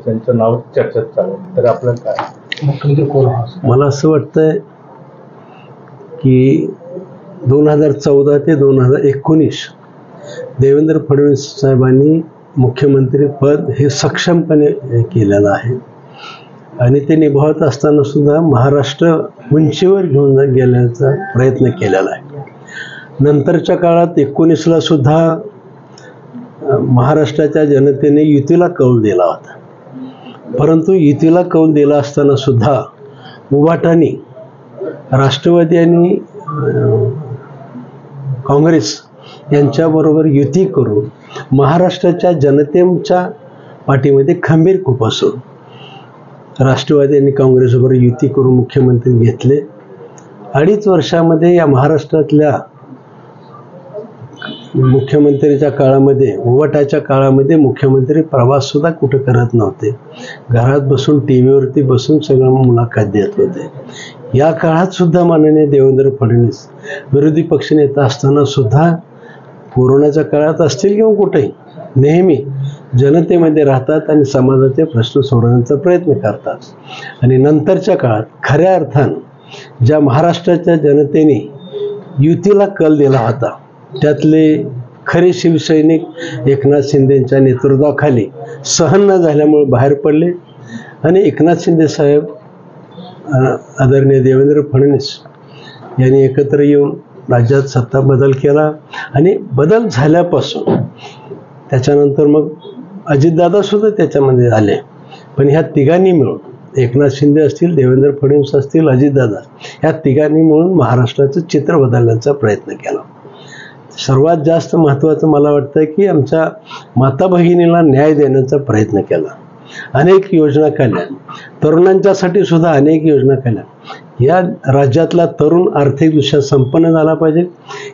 त्यांचं नाव चर्चेत चालू, तर आपलं काय मुख्यमंत्री कोण? मला असं वाटतंय की 2014 ते 2019 देवेंद्र फडणवीस साहेबांनी मुख्यमंत्री पद हे सक्षमपणे केलेलं आहे आणि ते निभावत असताना सुद्धा महाराष्ट्र उंचीवर घेऊन गेण्याचा प्रयत्न केलेला आहे. नंतरच्या काळात 19ला सुद्धा महाराष्ट्राच्या जनतेने युतीला कौल दिला होता, परंतु युतीला कौल दिला असताना सुद्धा उभाटानी राष्ट्रवादी आणि काँग्रेस यांच्याबरोबर युती करून महाराष्ट्राच्या जनतेच्या पाठीमध्ये खंबीर खुपसून राष्ट्रवादी आणि काँग्रेसबरोबर युती करून मुख्यमंत्री घेतले. 2.5 वर्षामध्ये या महाराष्ट्रातल्या मुख्यमंत्रीच्या काळामध्ये, उभाटाच्या काळामध्ये मुख्यमंत्री प्रवाससुद्धा कुठं करत नव्हते. घरात बसून टीव्हीवरती बसून सगळं मुलाखत देत होते. या काळात सुद्धा माननीय देवेंद्र फडणवीस विरोधी पक्षनेता असताना सुद्धा कोरोनाच्या काळात असतील किंवा कुठेही नेहमी जनतेमध्ये राहतात आणि समाजाचे प्रश्न सोडवण्याचा प्रयत्न करतात. आणि नंतरच्या काळात खऱ्या अर्थानं ज्या महाराष्ट्राच्या जनतेने युतीला कल दिला होता त्यातले खरे शिवसैनिक एकनाथ शिंदेंच्या नेतृत्वाखाली सहन न झाल्यामुळे बाहेर पडले आणि एकनाथ शिंदे साहेब, आदरणीय देवेंद्र फडणवीस यांनी एकत्र येऊन राज्यात सत्ता बदल केला आणि बदल झाल्यापासून त्याच्यानंतर मग अजितदादासुद्धा त्याच्यामध्ये आले. पण ह्या तिघांनी मिळून, एकनाथ शिंदे असतील, देवेंद्र फडणवीस असतील, अजितदादा, ह्या तिघांनी मिळून महाराष्ट्राचं चित्र बदलण्याचा प्रयत्न केला. सर्वात जास्त महत्त्वाचं मला वाटतं की आमच्या माता भगिनीला न्याय देण्याचा प्रयत्न केला. अनेक योजना केल्या, तरुणांच्यासाठी सुद्धा अनेक योजना केल्या. या राज्यातला तरुण आर्थिकदृष्ट्या संपन्न झाला पाहिजे,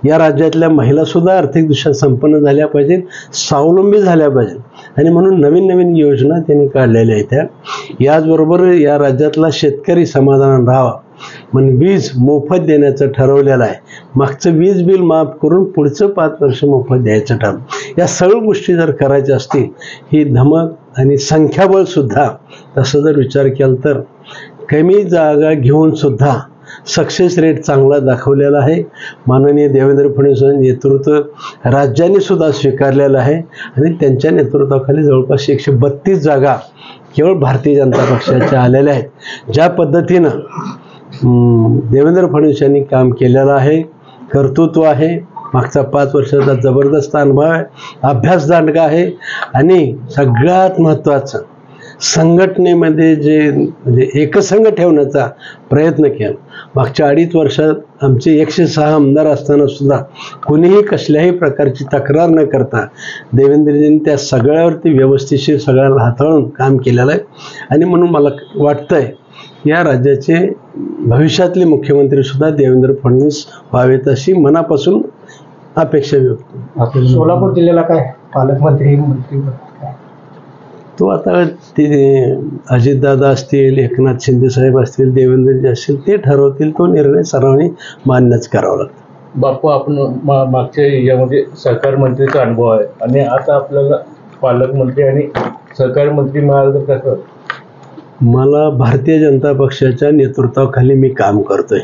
या राज्यातल्या महिलासुद्धा आर्थिकदृष्ट्या संपन्न झाल्या पाहिजे, स्वावलंबी झाल्या पाहिजे आणि म्हणून नवीन नवीन योजना त्यांनी काढलेल्या आहेत. याचबरोबर या राज्यातला शेतकरी समाधान राहावा म्हणून वीज मोफत देण्याचं ठरवलेलं आहे. मागचं वीज बिल माफ करून पुढचं 5 वर्ष मोफत द्यायचं ठरवलं. या सगळ्या गोष्टी जर करायच्या असतील, ही धमक आणि संख्याबळसुद्धा तसं जर विचार केला तर कमी जागा घेऊन सुद्धा सक्सेस रेट चांगला दाखवलेला आहे. माननीय देवेंद्र फडणवीस नेतृत्व राज्याने सुद्धा स्वीकारलेलं आहे आणि त्यांच्या नेतृत्वाखाली जवळपास 132 जागा केवळ भारतीय जनता पक्षाच्या आलेल्या आहेत. ज्या पद्धतीनं देवेंद्र फडणवीस यांनी काम केलेलं आहे, कर्तृत्व आहे, मागचा 5 वर्षाचा जबरदस्त अनुभव आहे, अभ्यास दांडगा आहे आणि सगळ्यात महत्त्वाचं संघटनेमध्ये जे म्हणजे एकसंघ ठेवण्याचा प्रयत्न केला. मागच्या 2.5 वर्षात आमचे 106 आमदार असताना सुद्धा कुणीही कसल्याही प्रकारची तक्रार न करता देवेंद्रजींनी त्या सगळ्यावरती व्यवस्थितशीर सगळ्याला हाताळून काम केलेलं आहे. आणि म्हणून मला वाटतंय या राज्याचे भविष्यातले मुख्यमंत्री सुद्धा देवेंद्र फडणवीस व्हावेत अशी मनापासून अपेक्षा व्यक्त. सोलापूर जिल्ह्याला काय पालकमंत्री मंत्री तो आता ते अजितदादा असतील, एकनाथ शिंदे साहेब असतील, देवेंद्रजी असतील, ते ठरवतील. तो निर्णय सर्वांनी मान्यच करावा लागतो. बापू, आपण मागच्या यामध्ये सहकार मंत्रीचा अनुभव आहे आणि आता आपल्याला पालकमंत्री आणि सहकार मंत्री मिळालं तर कसं? मला भारतीय जनता पक्षाच्या नेतृत्वाखाली मी काम करतोय.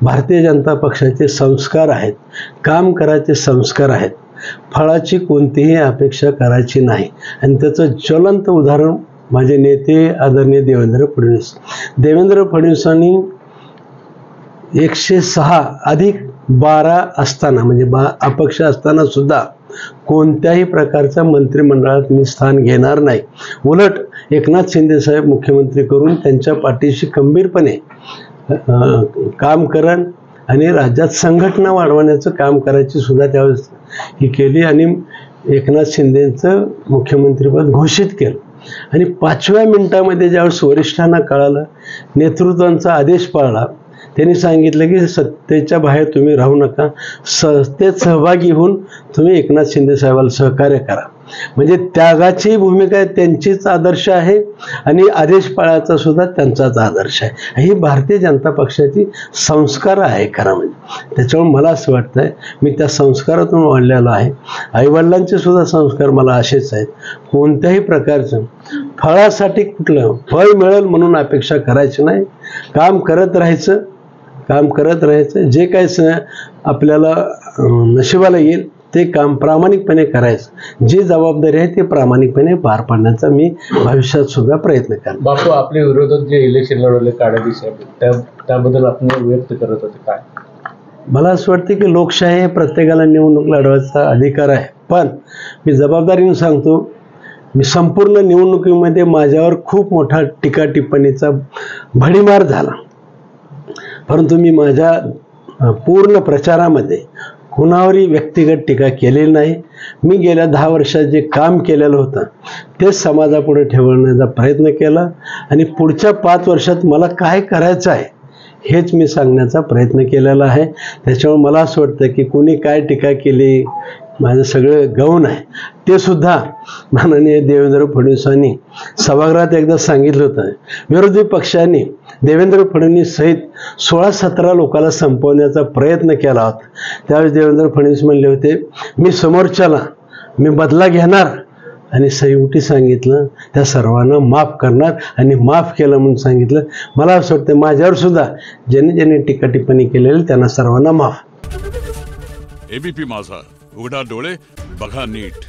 भारतीय जनता पक्षाचे संस्कार आहेत, काम करायचे संस्कार आहेत, फळाची कोणतीही अपेक्षा करायची नाही. आणि त्याचं ज्वलंत उदाहरण माझे नेते आदरणीय देवेंद्र फडणवीस. देवेंद्र फडणवीसांनी 106 अधिक 12 असताना म्हणजे अपक्ष असताना सुद्धा कोणत्याही प्रकारच्या मंत्रिमंडळात मी स्थान घेणार नाही. उलट एकनाथ शिंदे साहेब मुख्यमंत्री करून त्यांच्या पाठीशी खंबीरपणे काम करण आणि राज्यात संघटना वाढवण्याचं काम करायची सुद्धा त्यावेळेस ही केली आणि एकनाथ शिंदेंचं मुख्यमंत्रीपद घोषित केलं. आणि 5व्या मिनिटामध्ये ज्यावेळेस वरिष्ठांना कळालं, नेतृत्वांचा आदेश पाळला, त्यांनी सांगितलं की सत्तेच्या बाहेर तुम्ही राहू नका, सत्तेत सहभागी होऊन तुम्ही एकनाथ शिंदे साहेबाला सहकार्य करा. म्हणजे त्यागाची भूमिका त्यांचीच आदर्श आहे आणि आदेश पाळायचा सुद्धा त्यांचाच आदर्श आहे. ही भारतीय जनता पक्षाची संस्कार आहे खरं म्हणजे. त्याच्यामुळे मला असं वाटतंय मी त्या संस्कारातून वाढलेलो आहे. आईवडिलांचे सुद्धा संस्कार मला असेच आहेत. कोणत्याही प्रकारचं फळासाठी कुठलं फळ मिळेल म्हणून अपेक्षा करायची नाही. काम करत राहायचं जे काय आपल्याला नशिबाला येईल ते काम प्रामाणिकपणे करायचं. जी जबाबदारी आहे ते प्रामाणिकपणे पार पाडण्याचा मी भविष्यात सुद्धा प्रयत्न करणार. बापू, आपल्या विरोधात जे इलेक्शन लढवले काळादी साहेब त्याबद्दल आपण व्यक्त करत होते काय? मला असं वाटतं की लोकशाही प्रत्येकाला निवडणूक लढवायचा अधिकार आहे. पण मी जबाबदारीने सांगतो, मी संपूर्ण निवडणुकीमध्ये माझ्यावर खूप मोठा टीका टिप्पणीचा भडीमार झाला, परंतु मी माझ्या पूर्ण प्रचारामध्ये कुणावरही व्यक्तिगत टीका केलेली नाही. मी गेल्या 10 वर्षात जे काम केलेलं होतं तेच समाजापुढे ठेवण्याचा प्रयत्न केला आणि पुढच्या 5 वर्षात मला काय करायचं आहे हेच मी सांगण्याचा प्रयत्न केलेला आहे. त्याच्यामुळे मला असं वाटतं की कोणी काय टीका केली, माझं सगळं गौण आहे. ते सुद्धा माननीय देवेंद्र फडणवीसांनी सभागृहात एकदा सांगितलं होतं. विरोधी पक्षांनी देवेंद्र फडणवीस सहित 16-17 लोकांना संपवण्याचा प्रयत्न केला होता. त्यावेळेस देवेंद्र फडणवीस म्हणले होते, मी समोरच्याला मी बदला घेणार आणि सहीउटी सांगितलं, त्या सर्वांना माफ करणार आणि माफ केलं म्हणून सांगितलं. मला असं वाटतं माझ्यावर सुद्धा ज्यांनी टीका टिप्पणी केलेली त्यांना सर्वांना माफ. एबीपी माझा, उघडा डोळे बघा नीट.